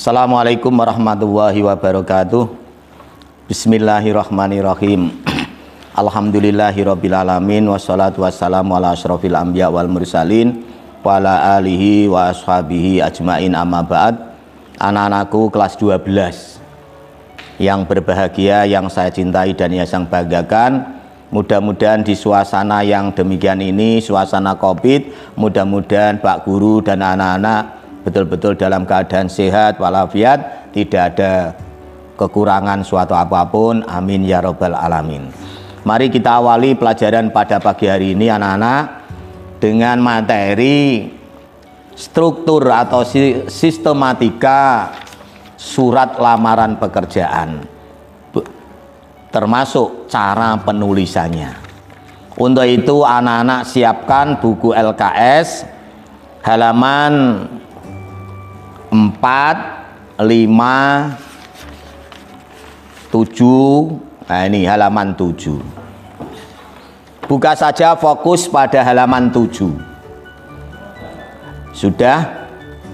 Assalamualaikum warahmatullahi wabarakatuh. Bismillahirrahmanirrahim. Alhamdulillahirrabbilalamin. Wassalatu wassalamu ala asyrafil anbiya wal mursalin wa ala alihi wa ashabihi ajmain, amma ba'd. Anak-anakku kelas 12 yang berbahagia, yang saya cintai dan yang saya banggakan, mudah-mudahan di suasana yang demikian ini, suasana Covid, mudah-mudahan Pak Guru dan anak-anak betul-betul dalam keadaan sehat walafiat, tidak ada kekurangan suatu apapun, amin ya robbal alamin. Mari kita awali pelajaran pada pagi hari ini anak-anak dengan materi struktur atau sistematika surat lamaran pekerjaan, termasuk cara penulisannya. Untuk itu anak-anak siapkan buku LKS halaman 4, 5, 7. Nah ini halaman 7. Buka saja, fokus pada halaman 7. Sudah?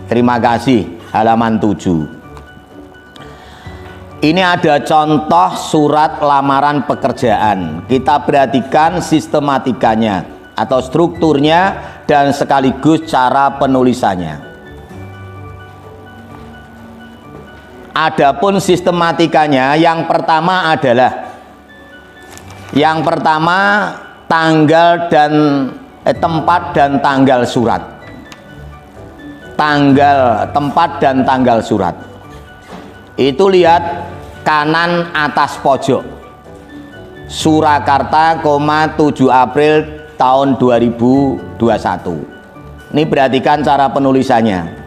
Terima kasih. Halaman 7. Ini ada contoh surat lamaran pekerjaan. Kita perhatikan sistematikanya atau strukturnya dan sekaligus cara penulisannya. Adapun sistematikanya, yang pertama adalah tanggal dan tempat dan tanggal surat. Tempat dan tanggal surat. Itu lihat kanan atas pojok. Surakarta, 7 April tahun 2021. Ini perhatikan cara penulisannya.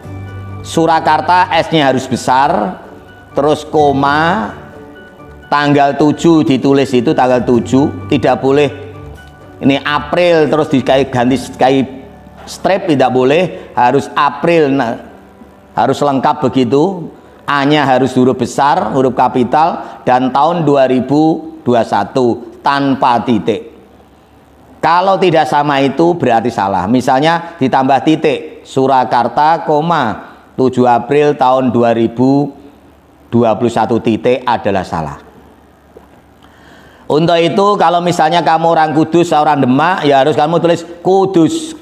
Surakarta S-nya harus besar, terus koma, tanggal 7 ditulis itu tanggal 7, tidak boleh ini April terus ganti strip, tidak boleh, harus April, harus lengkap begitu. A-nya harus huruf besar, huruf kapital, dan tahun 2021 tanpa titik. Kalau tidak sama itu berarti salah. Misalnya ditambah titik, Surakarta, 7 April tahun 2021 titik adalah salah. Untuk itu kalau misalnya kamu orang Kudus, orang Demak, ya harus kamu tulis Kudus,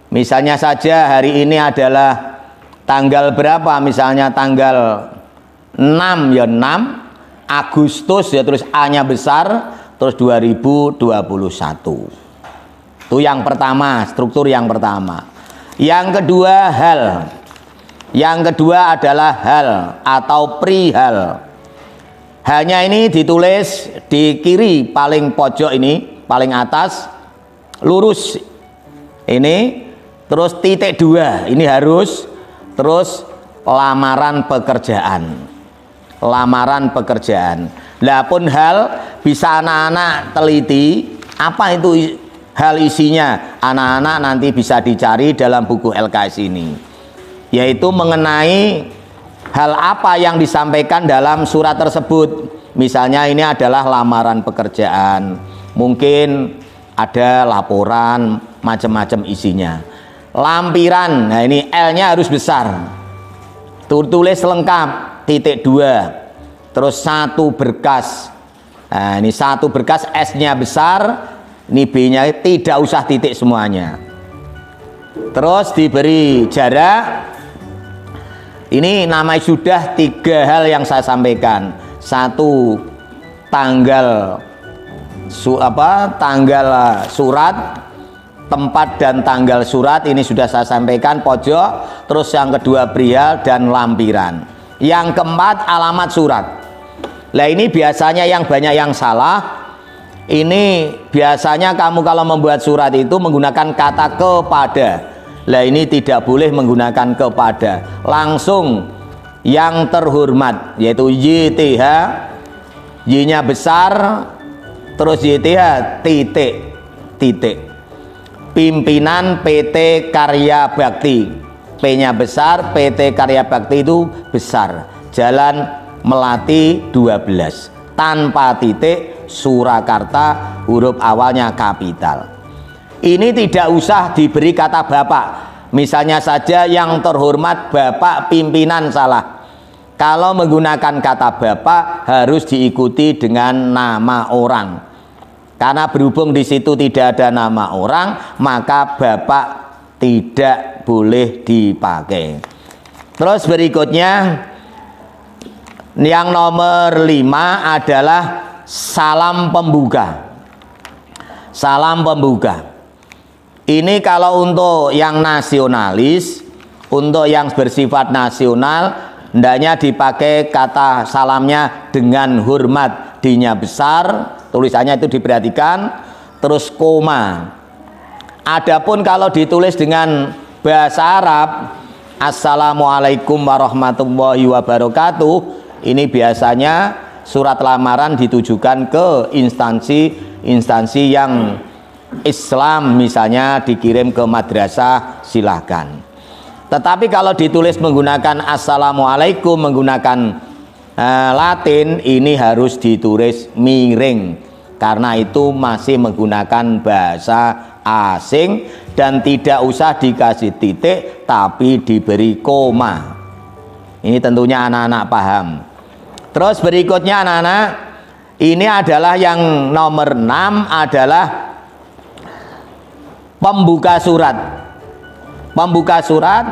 misalnya saja hari ini adalah tanggal berapa, misalnya tanggal 6, ya 6 Agustus, ya tulis A-nya besar, terus 2021. Itu yang pertama, struktur yang pertama. Yang kedua hal. Yang kedua adalah hal atau perihal. Hanya ini ditulis di kiri paling pojok ini, paling atas, lurus ini, terus titik 2, ini harus, terus lamaran pekerjaan. Lamaran pekerjaan. Lah pun hal bisa anak-anak teliti, apa itu hal isinya, anak-anak nanti bisa dicari dalam buku LKS ini, yaitu mengenai hal apa yang disampaikan dalam surat tersebut. Misalnya ini adalah lamaran pekerjaan, mungkin ada laporan, macam-macam isinya. Lampiran, nah ini L-nya harus besar, tulis lengkap, titik 2, terus 1 berkas. Nah ini 1 berkas, S-nya besar, ini B-nya tidak usah titik semuanya. Terus diberi jarak. Ini namanya sudah 3 hal yang saya sampaikan. 1, tanggal surat, tempat dan tanggal surat, ini sudah saya sampaikan pojok. Terus yang kedua perihal dan lampiran. Yang keempat alamat surat. Nah ini biasanya yang banyak yang salah. Ini biasanya kamu kalau membuat surat itu menggunakan kata kepada. Lah ini tidak boleh menggunakan kepada, langsung yang terhormat, yaitu YTH, Y-nya besar, terus YTH titik. Pimpinan PT Karya Bakti, P-nya besar, PT Karya Bakti itu besar. Jalan Melati 12, tanpa titik, Surakarta, huruf awalnya kapital. Ini tidak usah diberi kata bapak. Misalnya saja yang terhormat Bapak pimpinan salah. Kalau menggunakan kata Bapak harus diikuti dengan nama orang. Karena berhubung di situ tidak ada nama orang, maka Bapak tidak boleh dipakai. Terus berikutnya yang nomor 5 adalah salam pembuka. Salam pembuka. Ini kalau untuk yang nasionalis, untuk yang bersifat nasional, hendaknya dipakai kata salamnya dengan hormat, D-nya besar, tulisannya itu diperhatikan, terus koma. Adapun kalau ditulis dengan bahasa Arab, Assalamualaikum warahmatullahi wabarakatuh, ini biasanya surat lamaran ditujukan ke instansi yang Islam, misalnya dikirim ke madrasah, silahkan. Tetapi kalau ditulis menggunakan Assalamualaikum menggunakan Latin, ini harus ditulis miring, karena itu masih menggunakan bahasa asing dan tidak usah dikasih titik tapi diberi koma. Ini tentunya anak-anak paham. Terus berikutnya anak-anak, ini adalah yang nomor 6 adalah pembuka surat. Pembuka surat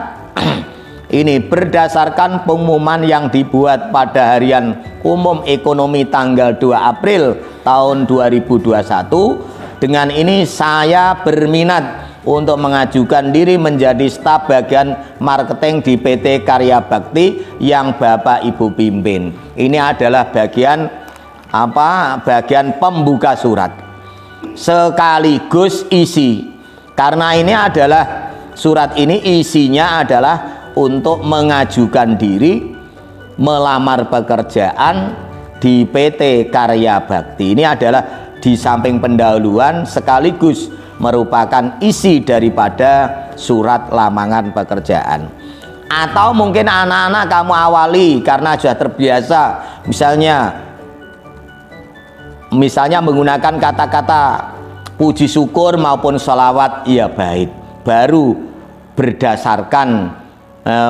ini berdasarkan pengumuman yang dibuat pada harian umum ekonomi tanggal 2 April tahun 2021. Dengan ini saya berminat untuk mengajukan diri menjadi staf bagian marketing di PT Karya Bakti yang Bapak Ibu pimpin. Ini adalah bagian bagian pembuka surat sekaligus isi, karena ini adalah surat ini isinya adalah untuk mengajukan diri melamar pekerjaan di PT Karya Bakti. Ini adalah di samping pendahuluan sekaligus merupakan isi daripada surat lamaran pekerjaan. Atau mungkin anak-anak kamu awali karena sudah terbiasa, misalnya menggunakan kata-kata puji syukur maupun sholawat, ya baik. Baru berdasarkan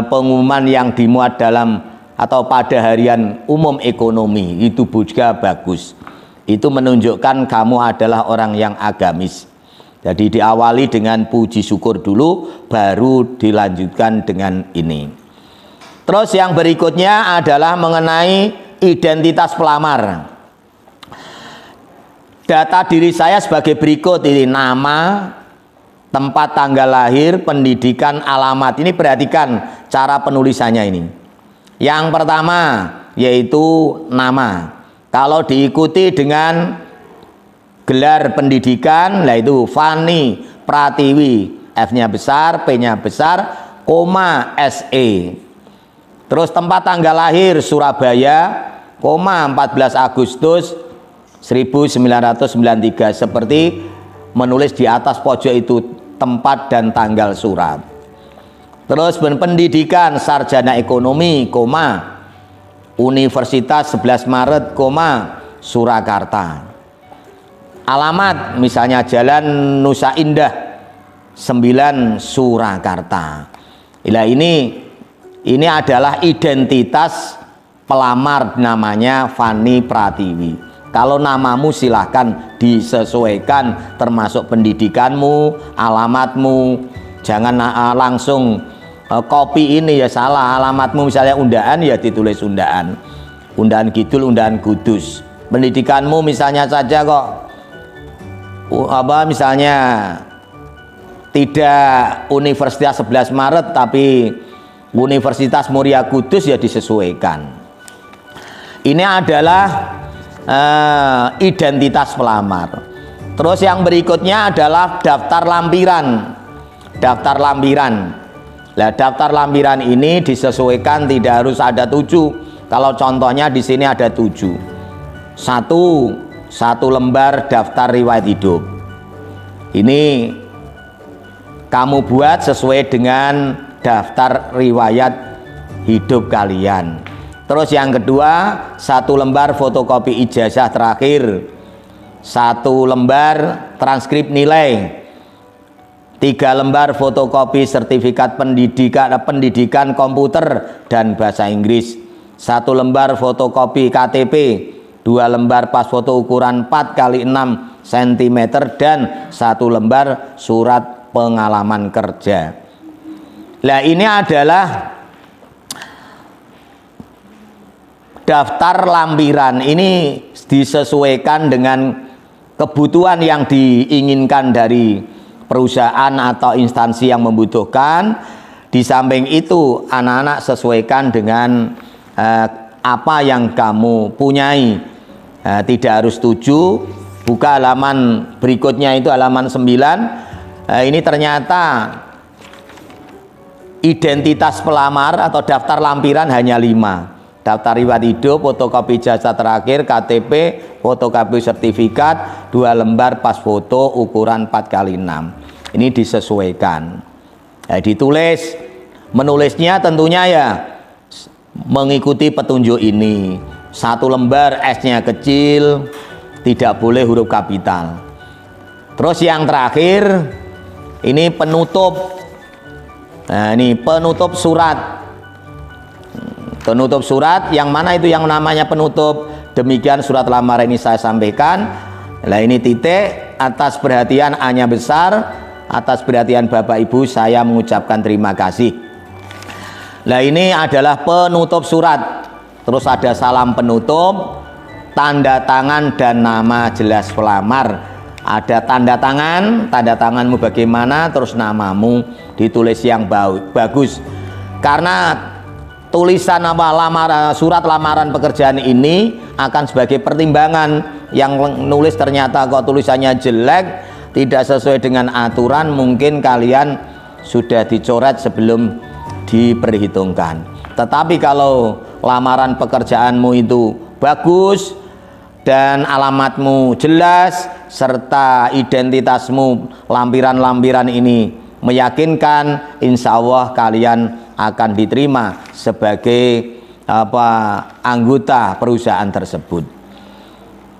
pengumuman yang dimuat dalam atau pada harian umum ekonomi, itu juga bagus. Itu menunjukkan kamu adalah orang yang agamis. Jadi diawali dengan puji syukur dulu, baru dilanjutkan dengan ini. Terus yang berikutnya adalah mengenai identitas pelamar. Data diri saya sebagai berikut, ini nama, tempat tanggal lahir, pendidikan, alamat. Ini perhatikan cara penulisannya ini. Yang pertama yaitu nama. Kalau diikuti dengan gelar pendidikan, yaitu Fani Pratiwi, F-nya besar, P-nya besar, koma SE. Terus tempat tanggal lahir Surabaya, koma 14 Agustus 1993, seperti menulis di atas pojok itu tempat dan tanggal surat. Terus pendidikan sarjana ekonomi, koma Universitas 11 Maret, koma Surakarta. Alamat misalnya Jalan Nusa Indah 9 Surakarta. Ini adalah identitas pelamar, namanya Fani Pratiwi. Kalau namamu silahkan disesuaikan, termasuk pendidikanmu, alamatmu. Jangan langsung copy ini, ya salah. Alamatmu misalnya Undaan, ya ditulis Undaan. Undaan Kidul, Undaan Kudus. Pendidikanmu misalnya saja kok misalnya tidak Universitas 11 Maret tapi Universitas Muria Kudus, ya disesuaikan. Ini adalah identitas pelamar. Terus yang berikutnya adalah daftar lampiran. Daftar lampiran. Nah, daftar lampiran ini disesuaikan, tidak harus ada 7. Kalau contohnya di sini ada 7. Satu lembar daftar riwayat hidup. Ini kamu buat sesuai dengan daftar riwayat hidup kalian. Terus yang kedua, 1 lembar fotokopi ijazah terakhir, 1 lembar transkrip nilai, 3 lembar fotokopi sertifikat pendidikan komputer dan bahasa Inggris, 1 lembar fotokopi KTP, 2 lembar pas foto ukuran 4 x 6 cm dan 1 lembar surat pengalaman kerja. Nah, ini adalah daftar lampiran. Ini disesuaikan dengan kebutuhan yang diinginkan dari perusahaan atau instansi yang membutuhkan. Di samping itu anak-anak sesuaikan dengan apa yang kamu punyai. Tidak harus 7. Buka halaman berikutnya, itu halaman 9. Ini ternyata identitas pelamar atau daftar lampiran hanya 5. Daftar riwayat hidup, fotokopi ijazah terakhir, KTP, fotokopi sertifikat, 2 lembar pas foto ukuran 4 x 6. Ini disesuaikan. Ditulis, menulisnya tentunya ya mengikuti petunjuk ini. 1 lembar S-nya kecil, tidak boleh huruf kapital. Terus yang terakhir ini penutup. Nah, ini penutup surat. Penutup surat yang mana itu yang namanya penutup. Demikian surat lamaran ini saya sampaikan. Nah, ini titik. Atas perhatian A-nya besar, atas perhatian Bapak Ibu saya mengucapkan terima kasih. Nah, ini adalah penutup surat. Terus ada salam penutup, tanda tangan dan nama jelas pelamar. Ada tanda tanganmu bagaimana, terus namamu ditulis yang bagus. Karena tulisan surat lamaran pekerjaan ini akan sebagai pertimbangan. Yang nulis ternyata kok tulisannya jelek, tidak sesuai dengan aturan, mungkin kalian sudah dicoret sebelum diperhitungkan. Tetapi kalau lamaran pekerjaanmu itu bagus dan alamatmu jelas serta identitasmu, lampiran-lampiran ini meyakinkan, insya Allah kalian akan diterima sebagai anggota perusahaan tersebut.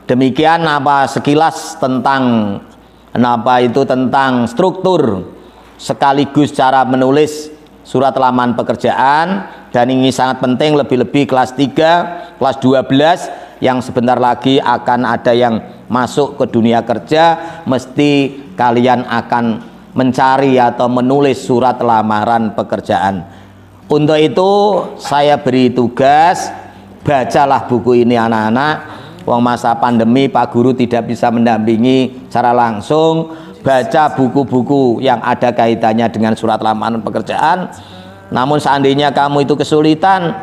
Demikian sekilas tentang tentang struktur sekaligus cara menulis surat lamaran pekerjaan. Dan ini sangat penting, lebih-lebih kelas 3, kelas 12 yang sebentar lagi akan ada yang masuk ke dunia kerja, mesti kalian akan mencari atau menulis surat lamaran pekerjaan. Untuk itu saya beri tugas, bacalah buku ini anak-anak. Wong masa pandemi Pak Guru tidak bisa mendampingi secara langsung. Baca buku-buku yang ada kaitannya dengan surat lamaran pekerjaan. Namun seandainya kamu itu kesulitan,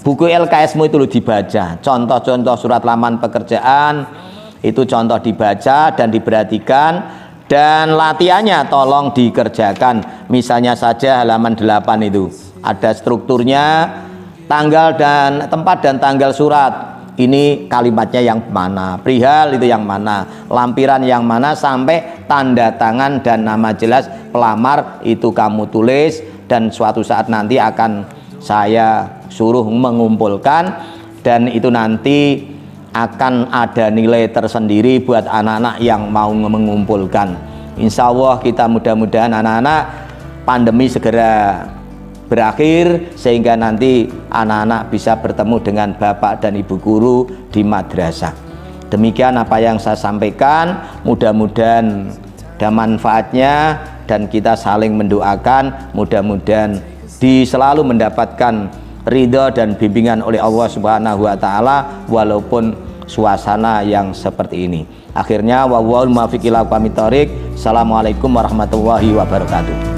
buku LKS-mu itu dibaca. Contoh-contoh surat lamaran pekerjaan itu contoh dibaca dan diperhatikan, dan latihannya tolong dikerjakan. Misalnya saja halaman 8 itu ada strukturnya, tanggal dan tempat dan tanggal surat. Ini kalimatnya yang mana, perihal itu yang mana, lampiran yang mana, sampai tanda tangan dan nama jelas pelamar itu kamu tulis. Dan suatu saat nanti akan saya suruh mengumpulkan, dan itu nanti akan ada nilai tersendiri buat anak-anak yang mau mengumpulkan. Insya Allah kita mudah-mudahan anak-anak pandemi segera berakhir, sehingga nanti anak-anak bisa bertemu dengan bapak dan ibu guru di madrasah. Demikian apa yang saya sampaikan, mudah-mudahan ada manfaatnya, dan kita saling mendoakan mudah-mudahan selalu mendapatkan ridho dan bimbingan oleh Allah Subhanahu wa taala walaupun suasana yang seperti ini. Akhirnya wallahul muwaffiq ila aqwamit thoriq. Assalamualaikum warahmatullahi wabarakatuh.